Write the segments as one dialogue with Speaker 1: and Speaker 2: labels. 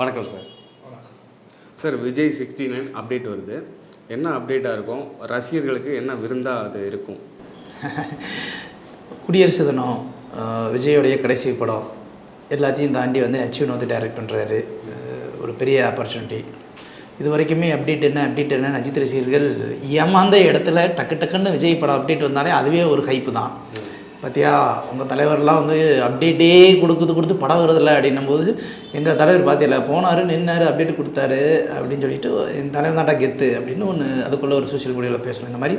Speaker 1: வணக்கம் sir. Sir Vijay 69 update வருது. என்ன அப்டேட்டாக இருக்கும்? ரசிகர்களுக்கு என்ன விருந்தாக அது இருக்கும்?
Speaker 2: குடியரசு தினம், விஜயோடைய கடைசி படம் எல்லாத்தையும் தாண்டி வந்து வினோத் டைரக்ட் பண்ணுறாரு. ஒரு பெரிய ஆப்பர்ச்சுனிட்டி. இது வரைக்குமே அப்டேட் என்ன அஜித் ரசிகர்கள் ஏமாந்த இடத்துல டக்குன்னு விஜய் படம் அப்டேட் வந்தாலே அதுவே ஒரு ஹைப்பு தான். பார்த்தியா உங்கள் தலைவர்லாம் வந்து அப்டேட்டே கொடுத்து படம் வருதில்ல அப்படின்னும் போது எங்கள் தலைவர் பார்த்தியில்ல போனார் நின்னார் அப்டேட் கொடுத்தாரு அப்படின்னு சொல்லிட்டு என் தலைவர் தாண்டா கெத்து அப்படின்னு ஒன்று அதுக்குள்ளே ஒரு சோஷியல் மீடியாவில் பேசணும். இந்த மாதிரி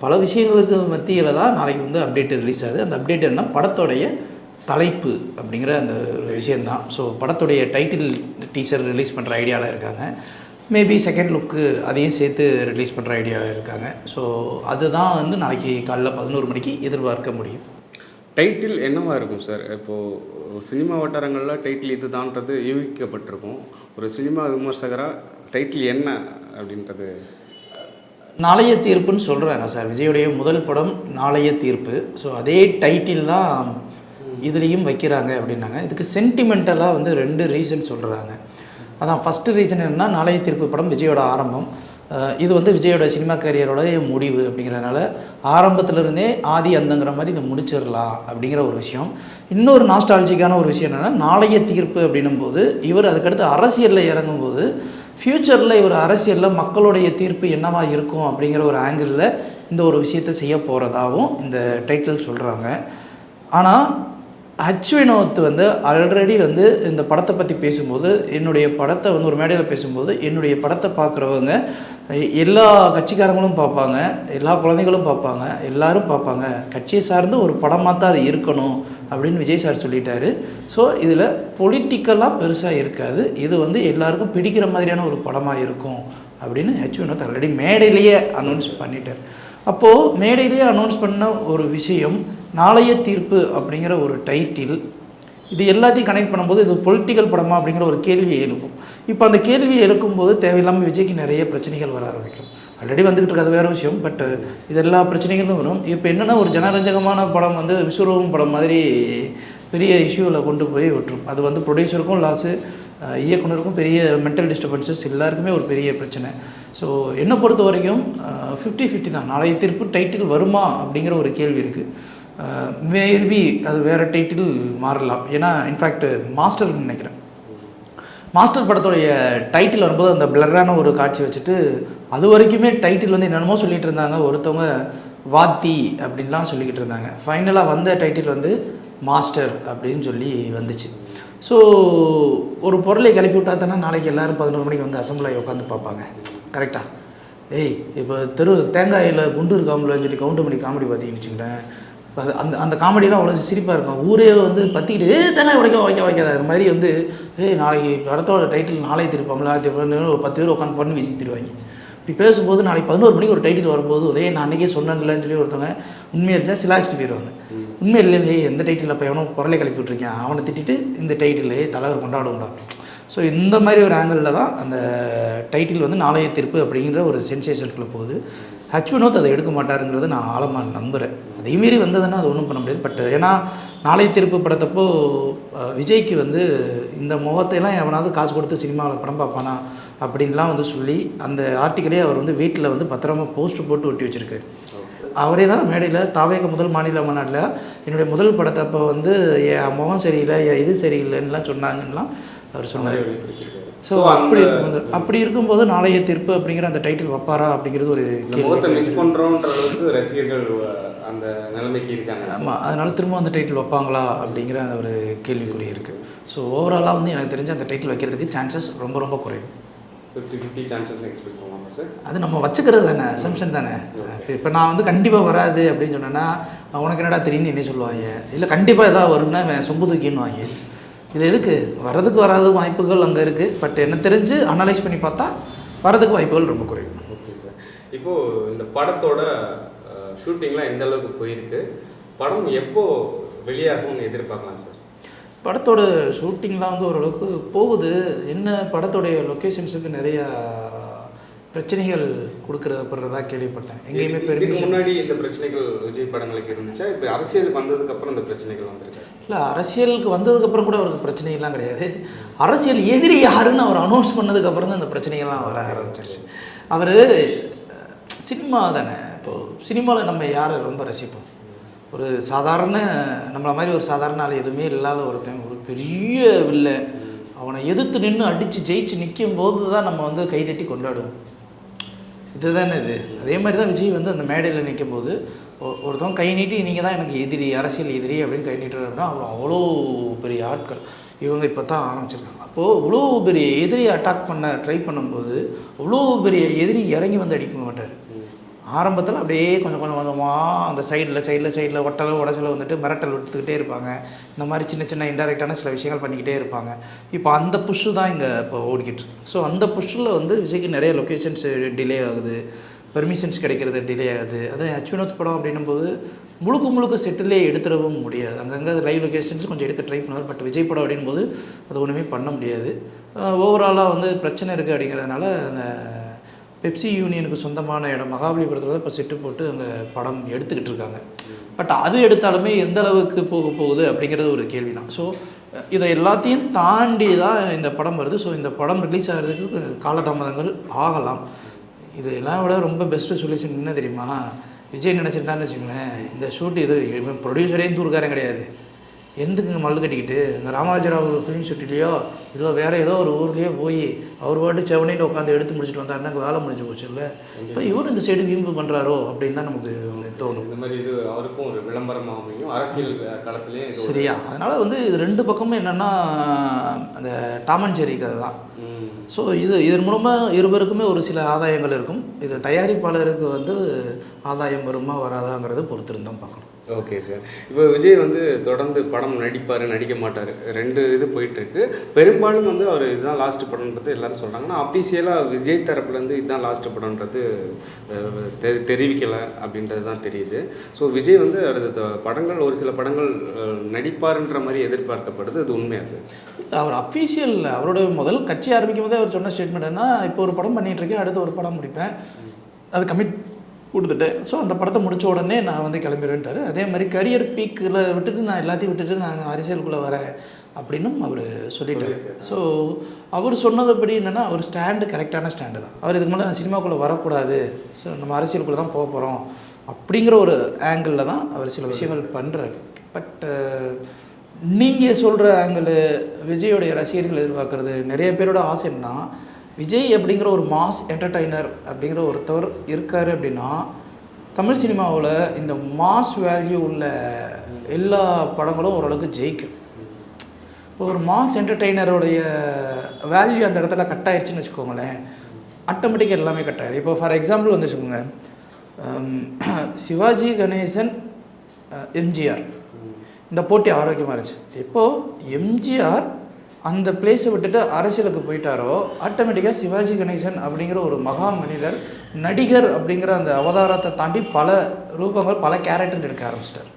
Speaker 2: பல விஷயங்களுக்கு மத்தியில் தான் நாளைக்கு வந்து அப்டேட் ரிலீஸ் ஆகுது. அந்த அப்டேட் என்ன படத்தோடைய தலைப்பு அப்படிங்கிற அந்த ஒரு விஷயந்தான். ஸோ படத்துடைய டைட்டில் டீசர் ரிலீஸ் பண்ணுற ஐடியாவில் இருக்காங்க. மேபி செகண்ட் லுக்கு அதையும் சேர்த்து ரிலீஸ் பண்ணுற ஐடியாவில் இருக்காங்க. ஸோ அதுதான் வந்து நாளைக்கு காலைல 11 மணிக்கு எதிர்பார்க்க முடியும்.
Speaker 1: டைட்டில் என்னவாக இருக்கும் சார்? இப்போது சினிமா வட்டாரங்களில் டைட்டில் இது தான்றது யூகிக்கப்பட்டிருக்கும். ஒரு சினிமா விமர்சகராக டைட்டில் என்ன அப்படின்றது
Speaker 2: நாளைய தீர்ப்புன்னு சொல்கிறாங்க சார். விஜயுடைய முதல் படம் நாளைய தீர்ப்பு. ஸோ அதே டைட்டில் தான் இதுலேயும் வைக்கிறாங்க அப்படின்னாங்க. இதுக்கு சென்டிமெண்டலாக வந்து 2 ரீசன் சொல்கிறாங்க. அதான் ஃபஸ்ட்டு ரீசன் என்னென்னா நாளைய தீர்ப்பு படம் விஜயோட ஆரம்பம். இது வந்து விஜயோட சினிமா கேரியரோட முடிவு அப்படிங்கிறதுனால ஆரம்பத்திலிருந்தே ஆதி அந்தங்கிற மாதிரி இதை முடிச்சிடலாம் அப்படிங்கிற ஒரு விஷயம். இன்னொரு நாஸ்டாலஜிக்கான ஒரு விஷயம் என்னென்னா நாளைய தீர்ப்பு அப்படின்னும் போது இவர் அதுக்கடுத்து அரசியலில் இறங்கும்போது ஃப்யூச்சரில் இவர் அரசியலில் மக்களுடைய தீர்ப்பு என்னவாக இருக்கும் அப்படிங்கிற ஒரு ஆங்கிளில் இந்த ஒரு விஷயத்தை செய்ய போகிறதாகவும் இந்த டைட்டில் சொல்கிறாங்க. ஆனால் வினோத் வந்து ஆல்ரெடி வந்து இந்த படத்தை பற்றி பேசும்போது என்னுடைய படத்தை வந்து ஒரு மேடையில் பேசும்போது என்னுடைய படத்தை பார்க்குறவங்க எல்லா கட்சிக்காரங்களும் பார்ப்பாங்க, எல்லா குழந்தைகளும் பார்ப்பாங்க, எல்லாரும் பார்ப்பாங்க, கட்சியை சார்ந்து ஒரு படமாக தான் அது இருக்கணும் அப்படின்னு விஜய் சார் சொல்லிட்டாரு. ஸோ இதில் பொலிட்டிக்கலாக பெருசாக இருக்காது, இது வந்து எல்லாருக்கும் பிடிக்கிற மாதிரியான ஒரு படமாக இருக்கும் அப்படின்னு வினோத் ஆல்ரெடி மேடையிலேயே அனௌன்ஸ் பண்ணிட்டார். அப்போது மேடையிலேயே அனௌன்ஸ் பண்ண ஒரு விஷயம் நாளைய தீர்ப்பு அப்படிங்கிற ஒரு டைட்டில் இது எல்லாத்தையும் கனெக்ட் பண்ணும்போது இது பொலிட்டிக்கல் படமா அப்படிங்கிற ஒரு கேள்வியை எழுப்பும். இப்போ அந்த கேள்வியை எழுக்கும்போது தேவையில்லாமல் விஜய்க்கு நிறைய பிரச்சனைகள் வர ஆரம்பிக்கும். ஆல்ரெடி வந்துக்கிட்டு இருக்காது வேறு விஷயம். பட் இது எல்லா பிரச்சனைகளும் வரும். இப்போ என்னென்னா ஒரு ஜனரஞ்சகமான படம் வந்து விஸ்வரூபம் படம் மாதிரி பெரிய இஷ்யூவில் கொண்டு போய் விட்டுரும். அது வந்து ப்ரொடியூசருக்கும் லாஸு, இயக்குனருக்கும் பெரிய மென்டல் டிஸ்டர்பன்சஸ், எல்லாருக்குமே ஒரு பெரிய பிரச்சனை. ஸோ என்னை பொறுத்த வரைக்கும் 50-50 தான். நாளைய தீர்ப்பு டைட்டில் வருமா அப்படிங்கிற ஒரு கேள்வி இருக்குது. மேபி அது வேறு டைட்டில் மாறலாம். ஏன்னா இன்ஃபேக்ட் மாஸ்டர்னு நினைக்கிறேன், மாஸ்டர் படத்துடைய டைட்டில் வரும்போது அந்த பிளரான ஒரு காட்சி வச்சுட்டு அது வரைக்குமே டைட்டில் வந்து என்னென்னமோ சொல்லிகிட்டு இருந்தாங்க. ஒருத்தவங்க வாத்தி அப்படின்லாம் சொல்லிக்கிட்டு இருந்தாங்க. ஃபைனலாக வந்த டைட்டில் வந்து மாஸ்டர் அப்படின்னு சொல்லி வந்துச்சு. ஸோ ஒரு பொருளை கிளப்பி விட்டா தானே நாளைக்கு எல்லோரும் 11 மணிக்கு வந்து அசம்பிளாகி உட்காந்து பார்ப்பாங்க. கரெக்டாக இப்போ தேங்காயில் குண்டு இருக்காமலன்னு சொல்லி கவுண்டமணி காமெடி பார்த்தீங்கன்னு வச்சுங்களேன். அந்த அந்த காமெடியெலாம் அவ்வளோ சிரிப்பாக இருக்கும். ஊரே வந்து பற்றிக்கிட்டு தேங்காய் உடைக்காத அது மாதிரி வந்து நாளைக்கு படத்தோட டைட்டில் நாளைக்கு திருப்பாமல் நாளைக்கு திருப்பாமல் ஒரு 10 பேர் உட்காந்து பண்ணி வீசி திருவாங்க. இப்படி பேசும்போது நாளைக்கு 11 மணிக்கு ஒரு டைட்டில் வரும்போது நான் அன்றைக்கே சொன்னேன்லன்னு சொல்லி ஒருத்தவங்க உண்மையாக இருந்தால் சிலாச்சிட்டு போயிடுவாங்க. உண்மை இல்லையே எந்த டைட்டில் அப்போ எவனோ பொருளை கிளப்பி விட்ருக்கேன் அவனை திட்டிட்டு இந்த டைட்டிலே தலைவர் கொண்டாடுவோம்டா. ஸோ இந்த மாதிரி ஒரு ஆங்கிளில் தான் அந்த டைட்டில் வந்து நாளைய தீர்ப்பு அப்படிங்கிற ஒரு சென்சேஷனுக்குள்ளே போகுது. வினோத் அதை எடுக்க மாட்டாருங்கிறத நான் ஆழமாக நம்புகிறேன். அதேமாரி வந்ததுன்னா அது ஒன்றும் பண்ண முடியாது. பட் ஏன்னா நாளைய தீர்ப்பு படத்தப்போ விஜய்க்கு வந்து இந்த முகத்தையெல்லாம் எவனாவது காசு கொடுத்து சினிமாவில் படம் பார்ப்பானா அப்படின்லாம் வந்து சொல்லி அந்த ஆர்டிக்கலே அவர் வந்து வீட்டில் வந்து பத்திரமா போஸ்டர் போட்டு ஒட்டி வச்சுருக்காரு. அவரே தான் மேடையில் தாவேக முதல் மாநில மாநாட்டில் என்னுடைய முதல் படத்தப்போ வந்து என் முகம் சரியில்லை, இது சரியில்லைன்னுலாம் சொன்னாங்கலாம் அவர் சொன்னார். ஸோ அப்படி இருக்கும்போது நாளைய தீர்ப்பு அப்படிங்கிற அந்த டைட்டில் வைப்பாரா அப்படிங்கிறது ஒரு
Speaker 1: மிஸ் பண்ணுறோன்றதுக்கு ரசிகர்கள் அந்த நிலைமைக்கு இருக்காங்க.
Speaker 2: ஆமாம், அதனால் திரும்ப அந்த டைட்டில் வைப்பாங்களா அப்படிங்கிற அந்த ஒரு கேள்விக்குறி இருக்குது. ஸோ ஓவராலாக வந்து எனக்கு தெரிஞ்ச அந்த டைட்டில் வைக்கிறதுக்கு சான்சஸ் ரொம்ப ரொம்ப குறையும்.
Speaker 1: 50-50 சான்சஸ் எக்ஸ்பெக்ட் பண்ணுவாங்க சார்.
Speaker 2: அது நம்ம வச்சுக்கிறது தானே, அசம்ஷன் தானே. இப்போ நான் வந்து கண்டிப்பாக வராது அப்படின்னு சொன்னேன்னா உனக்கு என்னடா தெரியும்னு என்ன சொல்லுவாங்க. இல்லை கண்டிப்பாக எதாவது வரும்னா சொம்பு தூக்கின்னுவாங்க. இது எதுக்கு வரதுக்கு வராத வாய்ப்புகள் அங்கே இருக்குது. பட் என்ன தெரிஞ்சு அனலைஸ் பண்ணி பார்த்தா வரதுக்கு வாய்ப்புகள் ரொம்ப குறையும்.
Speaker 1: Okay sir. இப்போது இந்த படத்தோட ஷூட்டிங்லாம் எந்த அளவுக்கு போயிருக்கு, படம் எப்போ வெளியாகும்னு எதிர்பார்க்கலாம் சார்?
Speaker 2: படத்தோட ஷூட்டிங்லாம் வந்து ஓரளவுக்கு போகுது. என்ன படத்தோடைய லொக்கேஷன்ஸுக்கு நிறையா பிரச்சனைகள் கொடுக்குறதா கேள்விப்பட்டேன். எங்கேயுமே
Speaker 1: இதுக்கு
Speaker 2: பெருமிஷன்
Speaker 1: முன்னாடி இந்த பிரச்சனைகள் விஜய் படங்களுக்கு இருந்துச்சா? இப்போ அரசியலுக்கு வந்ததுக்கு அப்புறம் இந்த பிரச்சனைகள் வந்திருக்கா?
Speaker 2: இல்லை, அரசியலுக்கு வந்ததுக்கப்புறம் கூட அவருக்கு பிரச்சனைகள்லாம் கிடையாது. அரசியல் எதிரி யாருன்னு அவர் அனௌன்ஸ் பண்ணதுக்கப்புறம் தான் இந்த பிரச்சனைகள்லாம் வர ஆரம்பிச்சிருச்சு. அவர் சினிமா தானே. இப்போது சினிமாவில் நம்ம யாரை ரொம்ப ரசிப்போம்? ஒரு சாதாரண நம்மளை மாதிரி ஒரு சாதாரண ஆள், எதுவுமே இல்லாத ஒருத்தன், ஒரு பெரிய வில்லை, அவனை எதிர்த்து நின்று அடித்து ஜெயிச்சு நிற்கும் போது தான் நம்ம வந்து கைதட்டி கொண்டாடுவோம். இதுதானே இது. அதே மாதிரி தான் விஜய் வந்து அந்த மேடையில் நிற்கும் போது ஒருத்தவங்க கை நீட்டி நீங்கள் தான் எனக்கு எதிரி, அரசியல் எதிரி அப்படின்னு கை நீட்டுறாரு அப்படின்னா அவர் அவ்வளோ பெரிய ஆட்கள். இவங்க இப்போ தான் ஆரம்பிச்சிருக்காங்க. அப்போது இவ்வளோ பெரிய எதிரியை அட்டாக் பண்ண ட்ரை பண்ணும்போது அவ்வளோ பெரிய எதிரி இறங்கி வந்து அடிக்க மாட்டார். ஆரம்பத்தில் அப்படியே கொஞ்சம் கொஞ்சமாக அந்த சைடில் ஒட்டலை உடச்சலை வந்துட்டு மிரட்டல் விட்டுக்கிட்டே இருப்பாங்க. இந்த மாதிரி சின்ன சின்ன இன்டெரக்டான சில விஷயங்கள் பண்ணிக்கிட்டே இருப்பாங்க. இப்போ அந்த புஷ்ஷு தான் இங்கே இப்போ ஓடிக்கிட்டு. ஸோ அந்த புஷ்ஷில் வந்து விஜய்க்கு நிறைய லொக்கேஷன்ஸ் டிலே ஆகுது, பெர்மிஷன்ஸ் கிடைக்கிறது டிலே ஆகுது. அது அச்சுவினோத் படம் அப்படின்னும் போது முழுக்க செட்டிலே எடுத்துடவும் முடியாது. அங்கங்கே லைவ் லொக்கேஷன்ஸ் கொஞ்சம் எடுக்க ட்ரை பண்ணுவார். பட் விஜய் படம் அப்படின் போது அது ஒன்றுமே பண்ண முடியாது. ஓவராலாக வந்து பிரச்சனை இருக்குது அப்படிங்கிறதுனால அந்த பெப்சி யூனியனுக்கு சொந்தமான இடம் மகாபலிபுரத்தில் தான் இப்போ செட்டு போட்டு அங்கே படம் எடுத்துக்கிட்டு இருக்காங்க. பட் அது எடுத்தாலுமே எந்த அளவுக்கு போகுது அப்படிங்கிறது ஒரு கேள்வி தான். ஸோ இதை எல்லாத்தையும் தாண்டி தான் இந்த படம் வருது. ஸோ இந்த படம் ரிலீஸ் ஆகிறதுக்கு காலதாமதங்கள் ஆகலாம். இது எல்லாம் விட ரொம்ப பெஸ்ட்டு சொல்யூஷன் என்ன தெரியுமா? விஜய் நினச்சிருந்தான்னு வச்சுங்களேன், இந்த ஷூட் இது ப்ரொடியூசரே தூர்காரன் கிடையாது, எந்துக்குங்க மல்லு கட்டிக்கிட்டு இங்கே ராமாஜராவ் ஃபிலிம் ஷூட்டிலையோ இல்லை வேறு ஏதோ ஒரு ஊர்லேயோ போய் அவர் பாட்டு செவனையில் உட்காந்து எடுத்து முடிச்சுட்டு வந்தாருன்னா வேலை முடிஞ்சு போச்சு. இல்லை இப்போ இவர் இந்த சைடு வீம்பு பண்ணுறாரோ அப்படின்னு தான் நமக்கு தோணும்.
Speaker 1: இந்த மாதிரி இது அவருக்கும் ஒரு விளம்பரமாக அமையும் அரசியல் களத்திலே.
Speaker 2: சரியா? அதனால் வந்து இது ரெண்டு பக்கமும் என்னென்னா அந்த டாம் அண்ட் ஜெர்ரி கதை தான். ஸோ இதன் மூலமாக இருவருக்குமே ஒரு சில ஆதாயங்கள் இருக்கும். இது தயாரிப்பாளருக்கு வந்து ஆதாயம் வருமா வராதாங்கிறத பொறுத்திருந்தோம் பார்க்கணும்.
Speaker 1: Okay sir. இப்போ விஜய் வந்து தொடர்ந்து படம் நடிப்பார் நடிக்க மாட்டார், ரெண்டு இது போயிட்டுருக்கு. பெரும்பாலும் வந்து அவர் இதுதான் லாஸ்ட் படம்ன்றது எல்லோரும் சொல்கிறாங்க. ஆனால் அஃபீஷியலாக விஜய் தரப்புலேருந்து இதுதான் லாஸ்ட் படம்ன்றது தெரிவிக்கலை அப்படின்றது தான் தெரியுது. ஸோ விஜய் வந்து அடுத்த படங்கள் ஒரு சில படங்கள் நடிப்பாருன்ற மாதிரி எதிர்பார்க்கப்படுது. அது உண்மையா சார்?
Speaker 2: அவர் அஃபீஷியல் அவரோட முதல் கட்சி ஆரம்பிக்கும் போதே அவர் சொன்ன ஸ்டேட்மெண்ட் என்ன, இப்போ ஒரு படம் பண்ணிகிட்ருக்கேன், அடுத்து ஒரு படம் முடிப்பேன், அது கமிட் கொடுத்துட்டேன். ஸோ அந்த படத்தை முடித்த உடனே நான் வந்து கிளம்பிடுவேன்ட்டார். அதே மாதிரி கரியர் பீக்கில் விட்டுட்டு நான் எல்லாத்தையும் விட்டுட்டு நான் அரசியலுக்குள்ளே வரேன் அப்படின்னும் அவர் சொல்லிட்டார். ஸோ அவர் சொன்னதுபடி என்னென்னா அவர் ஸ்டாண்டு கரெக்டான ஸ்டாண்டு தான். அவர் இதுக்கு மேலே நான் சினிமாக்குள்ளே வரக்கூடாது, ஸோ நம்ம அரசியலுக்குள்ளே தான் போக போகிறோம் அப்படிங்கிற ஒரு ஆங்கிளில் தான் அவர் சில விஷயங்கள் பண்ணுறாரு. பட் நீங்கள் சொல்கிற ஆங்கிள் விஜயோடைய ரசிகர்கள் எதிர்பார்க்குறது நிறைய பேரோட ஆசை என்னன்னா, விஜய் அப்படிங்கிற ஒரு மாஸ் என்டர்டைனர் அப்படிங்கிற ஒருத்தவர் இருக்கார் அப்படின்னா தமிழ் சினிமாவில் இந்த மாஸ் வேல்யூ உள்ள எல்லா படங்களும் ஓரளவுக்கு ஜெயிக்கும். இப்போ ஒரு மாஸ் என்டர்டெய்னருடைய வேல்யூ அந்த இடத்துல கட் ஆயிடுச்சுன்னு வச்சுக்கோங்களேன், ஆட்டோமேட்டிக்காக எல்லாமே கட் ஆயிடும். இப்போ ஃபார் எக்ஸாம்பிள் வந்து வச்சுக்கோங்க, சிவாஜி கணேசன் எம்ஜிஆர் இந்த போட்டி ஆரோக்கியமாக இருந்துச்சு. இப்போது எம்ஜிஆர் அந்த பிளேஸை விட்டுட்டு அரசியலுக்கு போயிட்டாரோ ஆட்டோமேட்டிக்காக சிவாஜி கணேசன் அப்படிங்கிற ஒரு மகா மனிதர் நடிகர் அப்படிங்கிற அந்த அவதாரத்தை தாண்டி பல ரூபங்கள் பல கேரக்டர் எடுக்க ஆரம்பிச்சிட்டார்.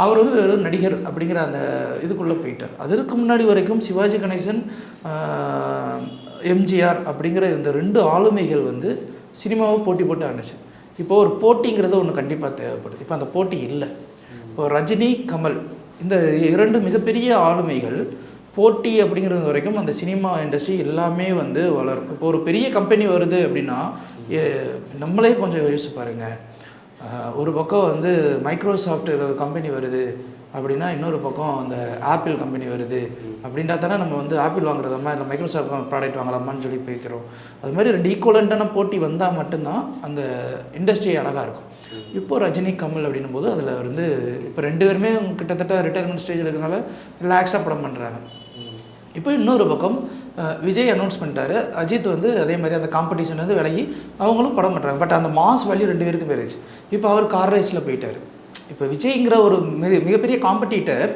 Speaker 2: அவர் வந்து வெறும் நடிகர் அப்படிங்கிற அந்த இதுக்குள்ளே போயிட்டார். அதற்கு முன்னாடி வரைக்கும் சிவாஜி கணேசன் எம்ஜிஆர் அப்படிங்கிற இந்த ரெண்டு ஆளுமைகள் வந்து சினிமாவை போட்டி போட்டு ஆண்டுச்சு. இப்போது ஒரு போட்டிங்கிறது ஒன்று கண்டிப்பாக தேவைப்படுது. இப்போ அந்த போட்டி இல்லை. இப்போ ரஜினி கமல் இந்த இரண்டு மிகப்பெரிய ஆளுமைகள் போட்டி அப்படிங்கிறது வரைக்கும் அந்த சினிமா இண்டஸ்ட்ரி எல்லாமே வந்து வளரும். இப்போ ஒரு பெரிய கம்பெனி வருது அப்படின்னா நம்மளே கொஞ்சம் யோசிச்சு பாருங்கள், ஒரு பக்கம் வந்து மைக்ரோசாஃப்ட் கம்பெனி வருது அப்படின்னா இன்னொரு பக்கம் அந்த ஆப்பிள் கம்பெனி வருது அப்படின்னா தானே நம்ம வந்து ஆப்பிள் வாங்குறதாம்மா இல்லை மைக்ரோசாஃப்ட் ப்ராடக்ட் வாங்கலாமான்னு சொல்லி போய்க்கிறோம். அது மாதிரி ரெண்டு ஈக்குவலண்ட்டான போட்டி வந்தால் மட்டும்தான் அந்த இண்டஸ்ட்ரி அழகாக இருக்கும். இப்போ ரஜினி கமல் அப்படின்னும் போது அதில் வந்து இப்போ ரெண்டு பேருமே கிட்டத்தட்ட ரிட்டையர்மெண்ட் ஸ்டேஜில் இருக்கிறதுனால ரிலாக்ஸாக படம் பண்ணுறாங்க. இப்போ இன்னொரு பக்கம் விஜய் அனௌன்ஸ் பண்ணிட்டாரு, அஜித் வந்து அதே மாதிரி அந்த காம்படிஷன் வந்து விலகி அவங்களும் படம் பண்ணுறாங்க. பட் அந்த மாஸ் வேல்யூ ரெண்டு பேருக்கு போயிடுச்சு. இப்போ அவர் கார் ரேஸில் போயிட்டார். இப்போ விஜய்ங்கிற ஒரு மிகப்பெரிய காம்படிட்டர்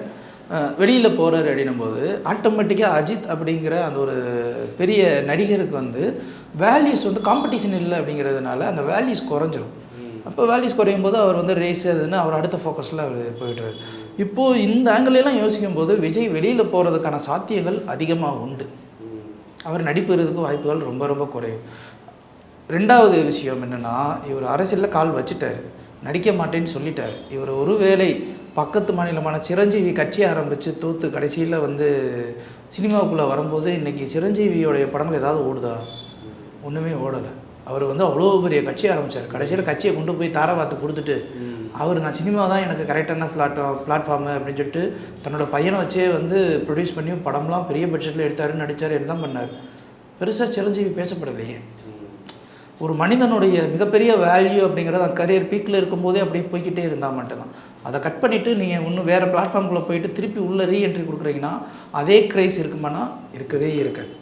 Speaker 2: வெளியில் போகிறாரு அப்படின்னும் போது ஆட்டோமேட்டிக்காக அஜித் அப்படிங்கிற அந்த ஒரு பெரிய நடிகருக்கு வந்து வேல்யூஸ் வந்து காம்படிஷன் இல்லை அப்படிங்கிறதுனால அந்த வேல்யூஸ் குறைஞ்சிரும். அப்போ வேல்யூஸ் குறையும் போது அவர் வந்து ரேஸ் அதுன்னு அவர் அடுத்த ஃபோக்கஸில் அவர் போயிட்டுறாரு. இப்போது இந்த ஆங்கிளெல்லாம் யோசிக்கும் போது விஜய் வெளியில் போகிறதுக்கான சாத்தியங்கள் அதிகமாக உண்டு. அவர் நடிப்புறதுக்கு வாய்ப்புகள் ரொம்ப ரொம்ப குறையும். ரெண்டாவது விஷயம் என்னென்னா, இவர் அரசியலில் கால் வச்சுட்டார், நடிக்க மாட்டேன்னு சொல்லிட்டார். இவர் ஒருவேளை பக்கத்து மாநிலமான சிரஞ்சீவி கட்சி ஆரம்பித்து தோற்று கடைசியில் வந்து சினிமாவுக்குள்ளே வரும்போது இன்றைக்கி சிரஞ்சீவியோடைய படங்கள் ஏதாவது ஓடுதா? ஒன்றுமே ஓடலை. அவர் வந்து அவ்வளோ பெரிய கட்சி ஆரம்பித்தார். கடைசியில் கட்சியை கொண்டு போய் தாராவாத்து கொடுத்துட்டு அவர் நான் சினிமா தான் எனக்கு கரெக்டான பிளாட்ஃபார்மு அப்படின்னு சொல்லிட்டு தன்னோட பையனை வச்சே வந்து ப்ரொடியூஸ் பண்ணி படம்லாம் பெரிய பட்ஜெட்டில் எடுத்தார், நடித்தார், எல்லாம் பண்ணார். பெருசாக சிரஞ்சீவி பேசப்படலையே. ஒரு மனிதனுடைய மிகப்பெரிய வேல்யூ அப்படிங்கிறது அந்த கரியர் பீக்கில் இருக்கும்போதே அப்படியே போய்கிட்டே இருந்தால் மட்டும்தான். அதை கட் பண்ணிவிட்டு நீங்கள் இன்னும் வேறு பிளாட்ஃபார்ம்குள்ளே போயிட்டு திருப்பி உள்ளே ரீஎன்ட்ரி கொடுக்குறீங்கன்னா அதே கிரைஸ் இருக்குமானா இருக்கவே இருக்காது.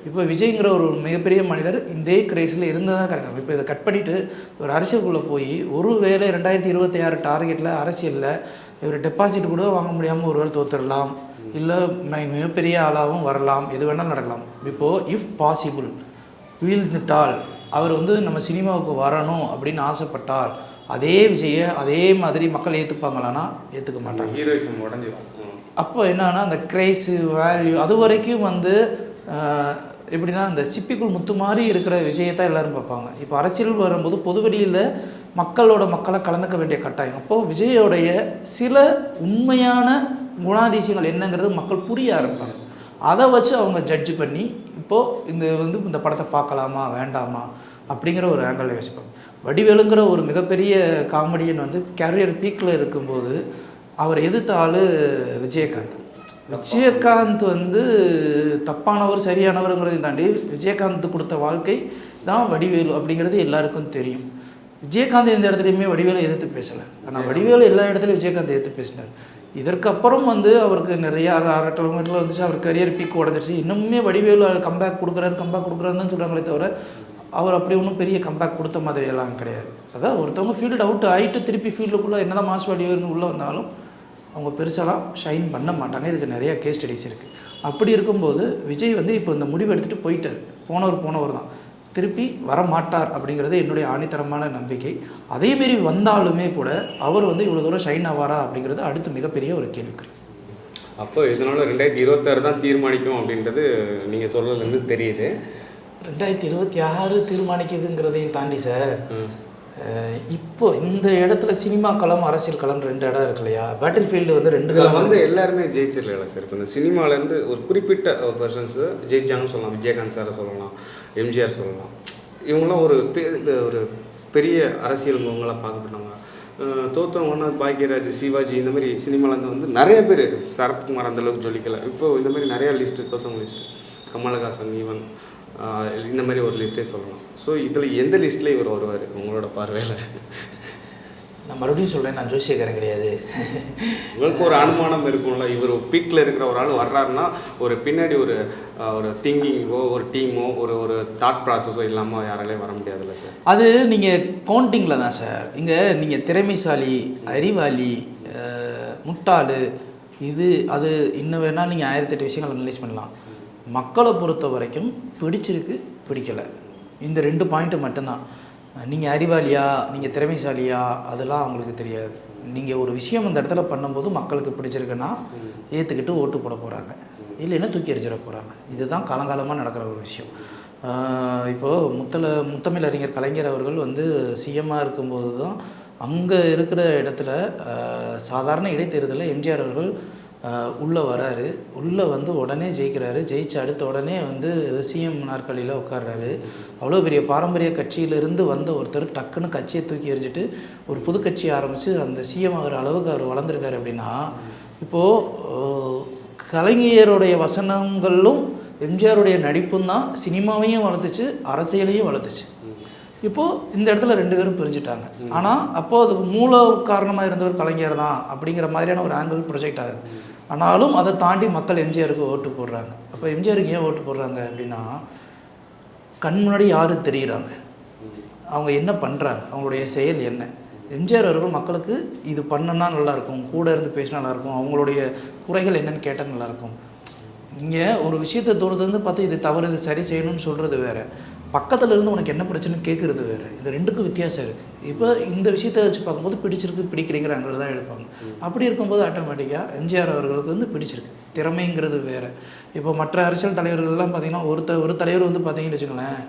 Speaker 2: இப்போ விஜய்ங்கிற ஒரு மிகப்பெரிய மனிதர் இந்த கிரைஸில் இருந்ததாக கரெக்டாக. இப்போ இதை கட் பண்ணிவிட்டு ஒரு அரசியலுக்குள்ளே போய் ஒரு வேளை 2026 டார்கெட்டில் அரசியலில் இவர் டெபாசிட் கூட வாங்க முடியாமல் ஒரு வேளை தோற்றுடலாம், இல்லை மிகப்பெரிய ஆளாகவும் வரலாம், எது வேணாலும் நடக்கலாம். இப்போது இஃப் பாசிபிள் வீழ்ந்துட்டால் அவர் வந்து நம்ம சினிமாவுக்கு வரணும் அப்படின்னு ஆசைப்பட்டால் அதே விஜயை அதே மாதிரி மக்கள் ஏற்றுப்பாங்களான்னா ஏற்றுக்க மாட்டாங்க.
Speaker 1: ஹீரோயிசம் உடஞ்சிடும்.
Speaker 2: அப்போ என்னன்னா அந்த கிரேஸு வேல்யூ அது வரைக்கும் வந்து எப்படின்னா அந்த சிப்பிக்குள் முத்து மாதிரி இருக்கிற விஜயை தான் எல்லோரும் பார்ப்பாங்க. இப்போ அரசியல் வரும்போது பொதுவெளியில் மக்களை கலந்துக்க வேண்டிய கட்டாயம். அப்போது விஜயோடைய சில உண்மையான குணாதிசயங்கள் என்னங்கிறது மக்கள் புரிய ஆரம்பிப்பாங்க. அதை வச்சு அவங்க ஜட்ஜ் பண்ணி இப்போது இந்த படத்தை பார்க்கலாமா வேண்டாமா அப்படிங்கிற ஒரு ஆங்கிளில் யோசிப்பாங்க. வடிவேலுங்கிற ஒரு மிகப்பெரிய காமெடியன் வந்து கேரியர் பீக்கில் இருக்கும்போது அவர் எதிர்த்த ஆள் விஜயகாந்த். விஜயகாந்த் வந்து தப்பானவர் சரியானவருங்கிறதையும் தாண்டி விஜயகாந்த் கொடுத்த வாழ்க்கை தான் வடிவேலு அப்படிங்கிறது எல்லாருக்கும் தெரியும். விஜயகாந்த் எந்த இடத்துலையுமே வடிவேலை எதிர்த்து பேசலை, ஆனால் வடிவேலு எல்லா இடத்துலையும் விஜயகாந்த் எதிர்த்து பேசினார். இதற்கப்புறம் வந்து அவருக்கு நிறையா அரட்டல் வந்துச்சு, அவர் கரியர் பீக் உடஞ்சிருச்சு. இன்னுமே வடிவேலு கம்பேக் கொடுக்குறாருன்னு சொல்கிறாங்களே தவிர அவர் அப்படி ஒன்றும் பெரிய கம்பேக் கொடுத்த மாதிரியெல்லாம் கிடையாது. அதான் ஒருத்தவங்க ஃபீல்டு அவுட் ஆகிட்டு திருப்பி ஃபீல்டுக்குள்ளே என்ன தான் மாஸ் வடிவேலுன்னு உள்ளே வந்தாலும் அவங்க பெருசாலாம் ஷைன் பண்ண மாட்டாங்க. இதுக்கு நிறையா கேஸ் ஸ்டடிஸ் இருக்குது. அப்படி இருக்கும்போது விஜய் வந்து இப்போ இந்த முடிவு எடுத்துகிட்டு போயிட்டார். போனவர் தான், திருப்பி வரமாட்டார் அப்படிங்கிறது என்னுடைய ஆணித்தரமான நம்பிக்கை. அதேமாரி வந்தாலுமே கூட அவர் வந்து இவ்வளோ தூரம் ஷைன் ஆவாரா அப்படிங்கிறது அடுத்து மிகப்பெரிய ஒரு கேள்விக்குறி.
Speaker 1: அப்போ இதனால் 2026 தான் தீர்மானிக்கும் அப்படின்றது நீங்கள் சொல்லலேருந்து தெரியுது.
Speaker 2: 2026 தீர்மானிக்குதுங்கிறதையும் தாண்டி சார், இப்போ இந்த இடத்துல சினிமா களம் அரசியல் களம் 2 இடம் இருக்கு இல்லையா? பேட்டில் ஃபீல்டு வந்து 2 களம்
Speaker 1: வந்து எல்லாருமே ஜெயிச்சிடல சார். இப்போ இந்த சினிமாலேருந்து ஒரு குறிப்பிட்ட பர்சன்ஸு ஜெயிச்சாங்கன்னு சொல்லலாம். விஜயகாந்த் சாரை சொல்லலாம், எம்ஜிஆர் சொல்லலாம். இவங்களாம் ஒரு பெரிய அரசியல் இவங்களாம் பார்க்கப்பட்டாங்க. தோற்றவங்கன்னா பாக்யராஜ், சிவாஜி, இந்த மாதிரி சினிமாலேருந்து வந்து நிறைய பேர், சரத்குமார் அந்தளவுக்கு ஜொலிக்கலை. இப்போது இந்த மாதிரி நிறையா லிஸ்ட்டு, தோற்றவங்க லிஸ்ட்டு, கமலஹாசன் ஈவன் இந்த மாதிரி ஒரு லிஸ்ட்டே சொல்லலாம். ஸோ இதில் எந்த லிஸ்ட்டில் இவர் வருவார் உங்களோட பார்வையில்?
Speaker 2: நான் மறுபடியும் சொல்கிறேன், நான் ஜோசியக்காரன் கிடையாது.
Speaker 1: உங்களுக்கு ஒரு அனுமானம் இருக்கும்ல, இவர் பீக்கில் இருக்கிற ஒரு ஆள் வர்றாருன்னா ஒரு பின்னாடி ஒரு திங்கிங்கோ ஒரு டீமோ ஒரு தாட் ப்ராசஸோ இல்லாமல் யாராலையும் வர முடியாதுல்ல சார்?
Speaker 2: அது நீங்கள் கவுண்டிங்கில் தான் சார். இங்கே நீங்கள் திறமைசாலி, அறிவாளி, முட்டாள், அது இன்னும் வேணால் நீங்கள் 1008 விஷயங்கள் அனலைஸ் பண்ணலாம். மக்களை பொறுத்த வரைக்கும் பிடிச்சிருக்கு பிடிக்கலை, இந்த 2 பாயிண்ட்டு மட்டும்தான். நீங்கள் அறிவாளியா, நீங்கள் திறமைசாலியா, அதெல்லாம் அவங்களுக்கு தெரியாது. நீங்கள் ஒரு விஷயம் அந்த இடத்துல பண்ணும்போது மக்களுக்கு பிடிச்சிருக்குன்னா ஏற்றுக்கிட்டு ஓட்டு போட போகிறாங்க, இல்லைன்னா தூக்கி எறிஞ்சிட போகிறாங்க. இதுதான் காலங்காலமாக நடக்கிற ஒரு விஷயம். இப்போது முத்தமிழ் அறிஞர் கலைஞர் அவர்கள் வந்து சிஎம்மாக இருக்கும்போது தான் அங்கே இருக்கிற இடத்துல சாதாரண இடைத்தேர்தலில் எம்ஜிஆர் அவர்கள் உள்ளே வராரு. உள்ளே வந்து உடனே ஜெயிக்கிறாரு. ஜெயிச்சு அடுத்த உடனே வந்து சிஎம் நாற்காலியில் உட்கார்றாரு. அவ்வளோ பெரிய பாரம்பரிய கட்சியிலிருந்து வந்த ஒருத்தர் டக்குன்னு கட்சியை தூக்கி எறிஞ்சிட்டு ஒரு புது கட்சி ஆரம்பித்து அந்த சிஎம் ஆகிற அளவுக்கு அவர் வளர்ந்துருக்காரு. அப்படின்னா இப்போது கலைஞருடைய வசனங்களும் எம்ஜிஆருடைய நடிப்பும் தான் சினிமாவையும் வளர்த்துச்சு, அரசியலையும் வளர்த்துச்சு. இப்போது இந்த இடத்துல 2 பேரும் பிரிஞ்சுட்டாங்க. ஆனால் அப்போது அதுக்கு மூல காரணமாக இருந்தவர் கலைஞர் தான் அப்படிங்கிற மாதிரியான ஒரு ஆங்கிள் ப்ரொஜெக்ட் ஆகுது. ஆனாலும் அதை தாண்டி மக்கள் எம்ஜிஆருக்கு ஓட்டு போடுறாங்க. அப்போ எம்ஜிஆருக்கு ஏன் ஓட்டு போடுறாங்க அப்படின்னா, கண் முன்னாடி யார் தெரியுறாங்க, அவங்க என்ன பண்ணுறாங்க, அவங்களுடைய செயல் என்ன. எம்ஜிஆர் அவர்கள் மக்களுக்கு இது பண்ணனா நல்லாயிருக்கும், கூட இருந்து பேசினா நல்லாயிருக்கும், அவங்களுடைய குறைகள் என்னென்னு கேட்டால் நல்லாயிருக்கும். நீங்கள் ஒரு விஷயத்தை தூரத்துலேருந்து பார்த்து இது தவறு, இது சரி செய்யணும்னு சொல்கிறது வேறு. பக்கத்தில் இருந்து உனக்கு என்ன பிரச்சனைன்னு கேட்குறது வேறு. இது ரெண்டுக்கும் வித்தியாசம் இருக்குது. இப்போ இந்த விஷயத்தை வச்சு பார்க்கும்போது பிடிச்சிருக்கு பிடிக்கிறீங்கிறாங்கிறது தான் எடுப்பாங்க. அப்படி இருக்கும்போது ஆட்டோமேட்டிக்காக எம்ஜிஆர் அவர்களுக்கு வந்து பிடிச்சிருக்கு. திறமைங்கிறது வேறு. இப்போ மற்ற அரசியல் தலைவர்கள்லாம் பார்த்தீங்கன்னா ஒரு தலைவர் வந்து பார்த்தீங்கன்னு வச்சுக்கோங்களேன்,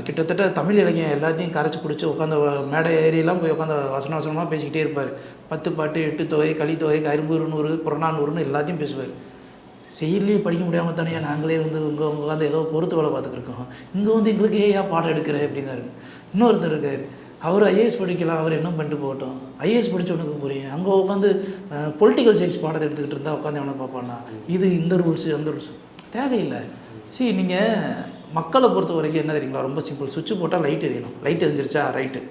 Speaker 2: கிட்டத்தட்ட தமிழ் இலக்கியம் எல்லாத்தையும் கரைச்சி பிடிச்சி உட்காந்து மேடை ஏரியெல்லாம் போய் உட்காந்து வசனமாக பேசிக்கிட்டே இருப்பார். 10 பாட்டு 8 தொகை கலித்தொகை ஐம்பூறு 100 புறநானூறுன்னு எல்லாத்தையும் பேசுவார். செயல்லையே படிக்க முடியாமல் தானே நாங்களே வந்து உட்காந்து ஏதோ பொறுத்து வேலை பார்த்துக்கிருக்கோம், இங்கே வந்து எங்களுக்கு ஏன் பாடம் எடுக்கிற அப்படின்னாரு. இன்னொருத்தர் இருக்கார், அவர் ஐஏஎஸ் படிக்கலாம், அவர் என்ன பண்ணிட்டு போகட்டும், ஐஏஎஸ் படித்தவனுக்கு புரியும், அங்கே உட்காந்து பொலிட்டிக்கல் சயின்ஸ் பாடத்தை எடுத்துக்கிட்டு இருந்தால் உட்காந்து எவனை பார்ப்பான்னா, இது இந்த ரூல்ஸு அந்த ரூல்ஸ் தேவையில்லை. சரி, நீங்கள் மக்களை பொறுத்த வரைக்கும் என்ன தெரியுங்களா, ரொம்ப சிம்பிள். சுவிட்சு போட்டால் லைட் எரியணும், லைட் எரிஞ்சிருச்சா ரைட்டு,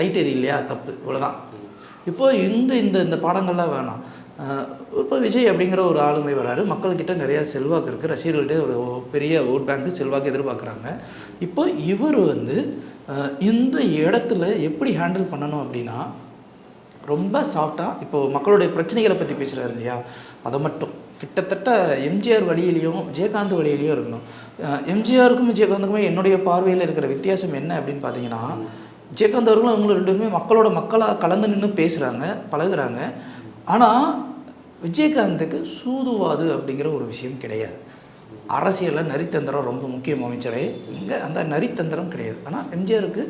Speaker 2: லைட் எரியலையா தப்பு, இவ்வளோதான். இப்போது இந்த பாடங்கள்லாம் வேணாம். இப்போ விஜய் அப்படிங்கிற ஒரு ஆளுமை வராரு, மக்கள்கிட்ட நிறையா செல்வாக்கு இருக்குது, ரசிகர்கள்ட்ட ஒரு பெரிய ஓட் பேங்க்கு செல்வாக்கு எதிர்பார்க்குறாங்க. இப்போ இவர் வந்து இந்த இடத்துல எப்படி ஹேண்டில் பண்ணணும் அப்படின்னா, ரொம்ப சாஃப்டாக இப்போது மக்களுடைய பிரச்சனைகளை பற்றி பேசுகிறாரு இல்லையா, அதை மட்டும் கிட்டத்தட்ட எம்ஜிஆர் வழியிலையும் விஜயகாந்த் வழியிலையும் இருக்கணும். எம்ஜிஆருக்கும் விஜயகாந்துக்குமே என்னுடைய பார்வையில் இருக்கிற வித்தியாசம் என்ன அப்படின்னு பார்த்தீங்கன்னா, விஜயகாந்த் அவர்களும் அவங்களும் ரெண்டு பேருமே மக்களாக கலந்து நின்று பேசுகிறாங்க, பழகுறாங்க. ஆனால் விஜயகாந்துக்கு சூதுவாது அப்படிங்கிற ஒரு விஷயம் கிடையாது. அரசியலில் நரித்தந்திரம் ரொம்ப முக்கியம் அமைச்சரே, இங்கே அந்த நரித்தந்திரம் கிடையாது. ஆனால் எம்ஜிஆருக்கு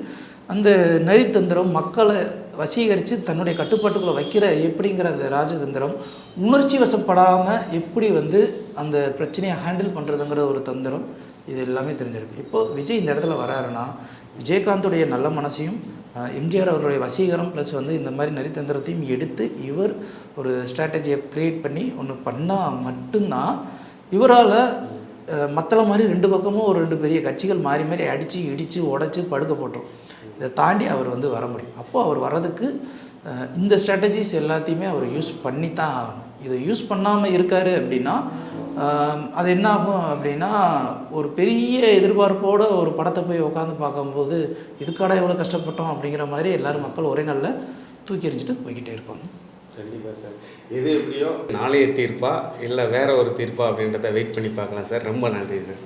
Speaker 2: அந்த நரித்தந்திரம், மக்களை வசீகரித்து தன்னுடைய கட்டுப்பாட்டுக்குள்ளே வைக்கிற எப்படிங்கிற அந்த ராஜதந்திரம், உணர்ச்சி வசப்படாமல் எப்படி வந்து அந்த பிரச்சனையை ஹேண்டில் பண்ணுறதுங்கிற ஒரு தந்திரம், இது எல்லாமே தெரிஞ்சிருக்கு. இப்போது விஜய் இந்த இடத்துல வராருன்னா, விஜயகாந்துடைய நல்ல மனசையும் எம்ஜிஆர் அவர்களுடைய வசீகரம் ப்ளஸ் வந்து இந்த மாதிரி நரித்தந்திரத்தையும் எடுத்து இவர் ஒரு ஸ்ட்ராட்டஜியை க்ரியேட் பண்ணி ஒன்று பண்ணால் மட்டும்தான் இவரால் மற்ற மாதிரி ரெண்டு பக்கமும் ஒரு 2 பெரிய கட்சிகள் மாறி மாறி அடித்து இடித்து உடச்சி படுக்க போட்டோம். இதை தாண்டி அவர் வந்து வர முடியும். அப்போது அவர் வர்றதுக்கு இந்த ஸ்ட்ராட்டஜிஸ் எல்லாத்தையுமே அவர் யூஸ் பண்ணி தான் ஆகணும். இதை யூஸ் பண்ணாமல் இருக்கார் அப்படின்னா அது என்ன ஆகும் அப்படின்னா, ஒரு பெரிய எதிர்பார்ப்போடு ஒரு படத்தை போய் உட்காந்து பார்க்கும்போது இதுக்காட எவ்வளோ கஷ்டப்பட்டோம் அப்படிங்கிற மாதிரி எல்லோரும் மக்கள் ஒரே நாளில் தூக்கி எறிஞ்சிட்டு போய்கிட்டே இருப்பாங்க.
Speaker 1: கண்டிப்பாக சார். எது எப்படியோ நாளைய தீர்ப்பா இல்லை வேற ஒரு தீர்ப்பா அப்படின்றத வெயிட் பண்ணி பார்க்கலாம் சார். ரொம்ப நன்றி சார்.